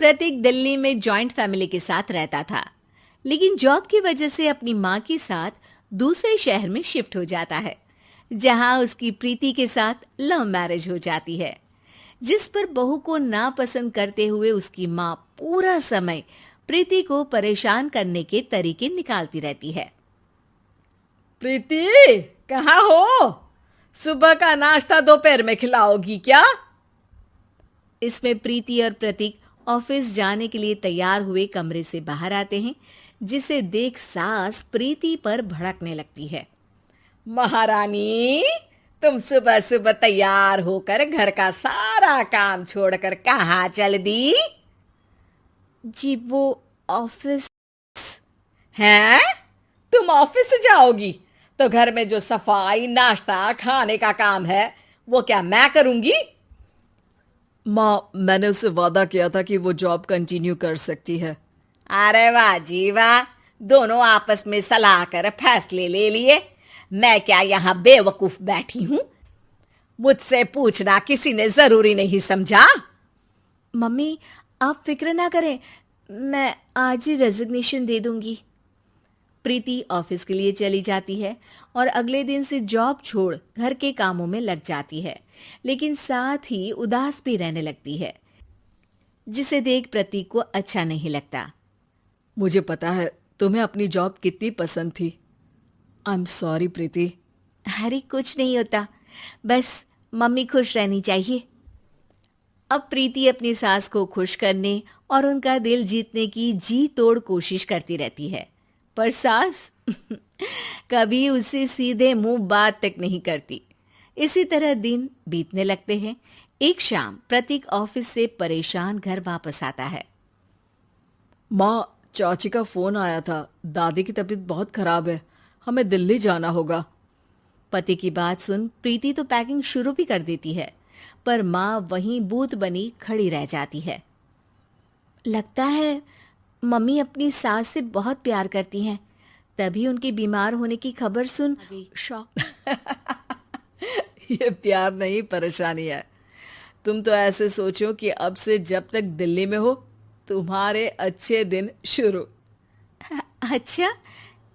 प्रतीक दिल्ली में joint family के साथ रहता था, लेकिन जॉब की वजह से अपनी माँ के साथ दूसरे शहर में शिफ्ट हो जाता है, जहां उसकी प्रीति के साथ लव मैरिज हो जाती है, जिस पर बहू को नापसंद करते हुए उसकी माँ पूरा समय प्रीति को परेशान करने के तरीके निकालती रहती है। प्रीति, कहाँ हो? सुबह का नाश्ता दोपहर में खिलाओगी क्या? इसमें प्रीति और प्रतीक ऑफिस जाने के लिए तैयार हुए कमरे से बाहर आते हैं, जिसे देख सास प्रीति पर भड़कने लगती है। महारानी, तुम सुबह सुबह तैयार होकर घर का सारा काम छोड़कर कहाँ चल दी? जी वो ऑफिस। हैं? तुम ऑफिस जाओगी तो घर में जो सफाई, नाश्ता, खाने का काम है वो क्या मैं करूंगी? माँ, मैंने उससे वादा किया था कि वो जॉब कंटिन्यू कर सकती है। अरे वाह जी वाह, दोनों आपस में सलाह कर फैसले ले लिए। मैं क्या यहाँ बेवकूफ बैठी हूँ? मुझसे पूछना किसी ने जरूरी नहीं समझा? मम्मी, आप फिक्र ना करें, मैं आज ही रेजिग्नेशन दे दूंगी। प्रीति ऑफिस के लिए चली जाती है और अगले दिन से जॉब छोड़ घर के कामों में लग जाती है, लेकिन साथ ही उदास भी रहने लगती है, जिसे देख प्रतीक को अच्छा नहीं लगता। मुझे पता है तुम्हें अपनी जॉब कितनी पसंद थी। आई एम सॉरी प्रीति। अरे कुछ नहीं होता, बस मम्मी खुश रहनी चाहिए। अब प्रीति अपनी सास को खुश करने और उनका दिल जीतने की जी तोड़ कोशिश करती रहती है, पर सास कभी उससे सीधे मुंह बात तक नहीं करती। इसी तरह दिन बीतने लगते हैं। एक शाम प्रतीक ऑफिस से परेशान घर वापस आता है। माँ, चाची का फोन आया था। दादी की तबीयत बहुत खराब है, हमें दिल्ली जाना होगा। पति की बात सुन प्रीति तो पैकिंग शुरू भी कर देती है, पर माँ वहीं बूत बनी खड़ी रह जाती है। लगता है मम्मी अपनी सास से बहुत प्यार करती हैं, तभी उनके बीमार होने की खबर सुन शॉक। ये प्यार नहीं, परेशानी है। तुम तो ऐसे सोचो कि अब से जब तक दिल्ली में हो तुम्हारे अच्छे दिन शुरू। अच्छा,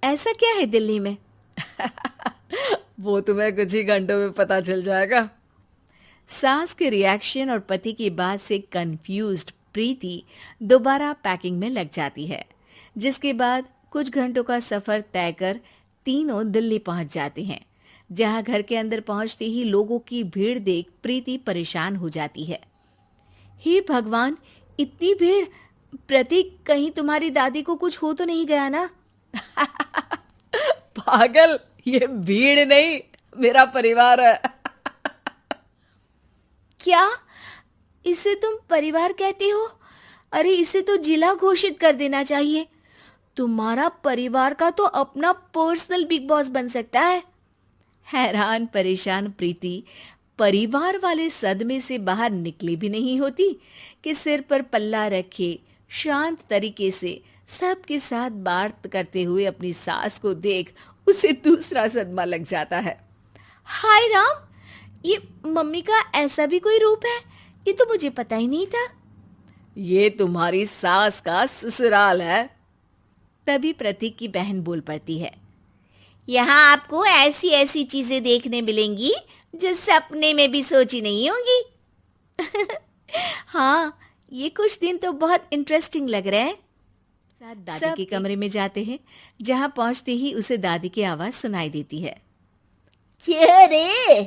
ऐसा क्या है दिल्ली में? वो तुम्हें कुछ ही घंटों में पता चल जाएगा। सास के रिएक्शन और पति की बात से कंफ्यूज्ड प्रीति दोबारा पैकिंग में लग जाती है, जिसके बाद कुछ घंटों का सफर तय कर तीनों दिल्ली पहुंच जाते हैं, जहां घर के अंदर पहुंचते ही लोगों की भीड़ देख प्रीति परेशान हो जाती है। हे भगवान, इतनी भीड़! प्रतीक, कहीं तुम्हारी दादी को कुछ हो तो नहीं गया ना? पागल, ये भीड़ नहीं, मेरा परिवार है। क्या? इसे तुम परिवार कहते हो? अरे इसे तो जिला घोषित कर देना चाहिए। तुम्हारा परिवार का तो अपना पर्सनल बिग बॉस बन सकता है। हैरान परेशान प्रीति परिवार वाले सदमे से बाहर निकली भी नहीं होती कि सिर पर पल्ला रखे शांत तरीके से सबके साथ बात करते हुए अपनी सास को देख उसे दूसरा सदमा लग जाता है। हाय राम, ये मम्मी का ऐसा भी कोई रूप है? ये तो मुझे पता ही नहीं था। ये तुम्हारी सास का ससुराल है। तभी प्रतीक की बहन बोल पड़ती है। यहाँ आपको ऐसी ऐसी चीजें देखने मिलेंगी जो सपने में भी सोची नहीं होंगी। हाँ, ये कुछ दिन तो बहुत इंटरेस्टिंग लग रहे हैं। साथ दादी के कमरे में जाते हैं, जहाँ पहुंचते ही उसे दादी की आवाज सुनाई देती है। क्यों रे,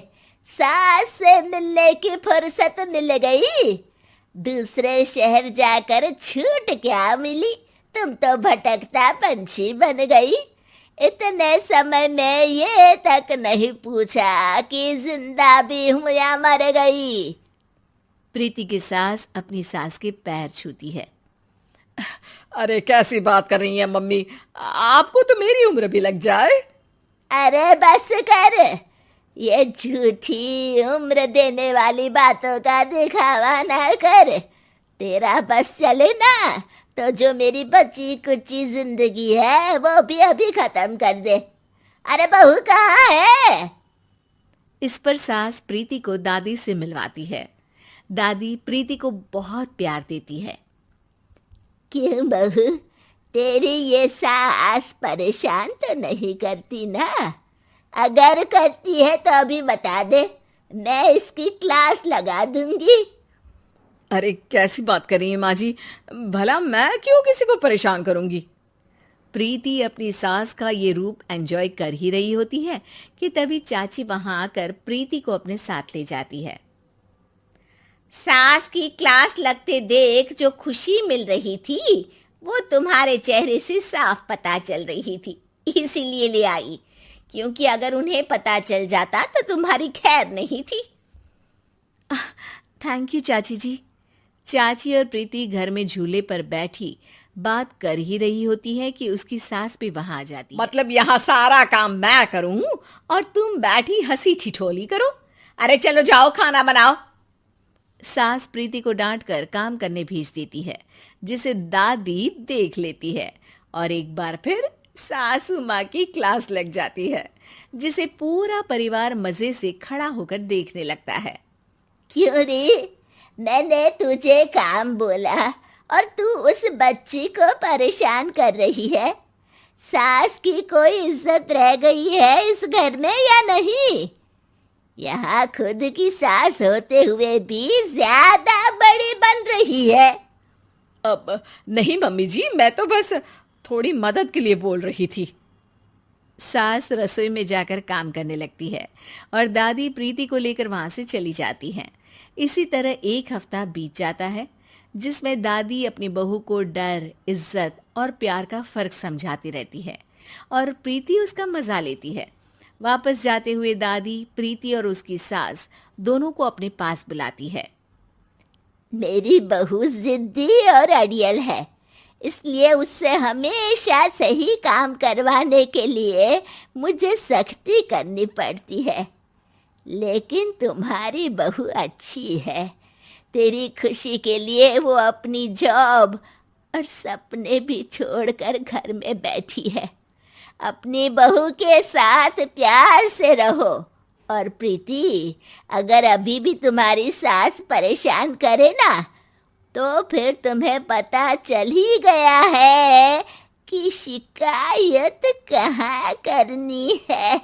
सास से मिलने की फुर्सत मिल गई? दूसरे शहर जाकर छूट क्या मिली? तुम तो भटकता पंछी बन गई। इतने समय में ये तक नहीं पूछा कि जिंदा भी हूं या मर गई। प्रीति की सास अपनी सास के पैर छूती है। अरे कैसी बात कर रही हैं मम्मी, आपको तो मेरी उम्र भी लग जाए। अरे बस कर, ये झूठी उम्र देने वाली बातों का दिखावा ना कर। तेरा बस चले ना तो जो मेरी बची कुची जिंदगी है वो भी अभी खत्म कर दे। अरे बहू कहाँ है? इस पर सास प्रीति को दादी से मिलवाती है। दादी प्रीति को बहुत प्यार देती है। क्यों बहू, तेरी ये सास परेशान तो नहीं करती ना? अगर करती है तो अभी बता दे, मैं इसकी क्लास लगा दूंगी। अरे कैसी बात कर रही हैं माँ जी, भला मैं क्यों किसी को परेशान करूंगी। प्रीति अपनी सास का ये रूप एंजॉय कर ही रही होती है कि तभी चाची वहां आकर प्रीति को अपने साथ ले जाती है। सास की क्लास लगते देख जो खुशी मिल रही थी वो तुम्हारे चेहरे से साफ पता चल रही थी, इसीलिए ले आई, क्योंकि अगर उन्हें पता चल जाता तो तुम्हारी खैर नहीं थी। थैंक यू चाची जी। चाची और प्रीति घर में झूले पर बैठी बात कर ही रही होती है कि उसकी सास भी वहां आ जाती है। मतलब यहाँ सारा काम मैं करूं और तुम बैठी हंसी ठिठोली करो? अरे चलो जाओ, खाना बनाओ। सास प्रीति को डांटकर काम करने भेज देती है, जिसे दादी देख लेती है और एक बार फिर सासू माँ की क्लास लग जाती है, जिसे पूरा परिवार मजे से खड़ा होकर देखने लगता है। क्यों रे, मैंने तुझे काम बोला और तू उस बच्ची को परेशान कर रही है? सास की कोई इज्जत रह गई है इस घर में या नहीं? यहाँ खुद की सास होते हुए भी ज्यादा बड़ी बन रही है। अब नहीं मम्मी जी, मैं तो बस थोड़ी मदद के लिए बोल रही थी। सास रसोई में जाकर काम करने लगती है और दादी प्रीति को लेकर वहां से चली जाती हैं। इसी तरह एक हफ्ता बीत जाता है, जिसमें दादी अपनी बहू को डर, इज्जत और प्यार का फर्क समझाती रहती है और प्रीति उसका मजा लेती है। वापस जाते हुए दादी प्रीति और उसकी सास दोनों को अपने पास बुलाती है। मेरी बहू जिद्दी और अड़ियल है, इसलिए उससे हमेशा सही काम करवाने के लिए मुझे सख्ती करनी पड़ती है। लेकिन तुम्हारी बहू अच्छी है, तेरी खुशी के लिए वो अपनी जॉब और सपने भी छोड़कर घर में बैठी है। अपनी बहू के साथ प्यार से रहो। और प्रीति, अगर अभी भी तुम्हारी सास परेशान करे ना, तो फिर तुम्हें पता चल ही गया है कि शिकायत कहाँ करनी है।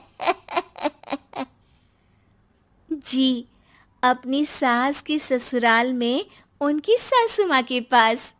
जी, अपनी सास के ससुराल में उनकी सासू माँ के पास।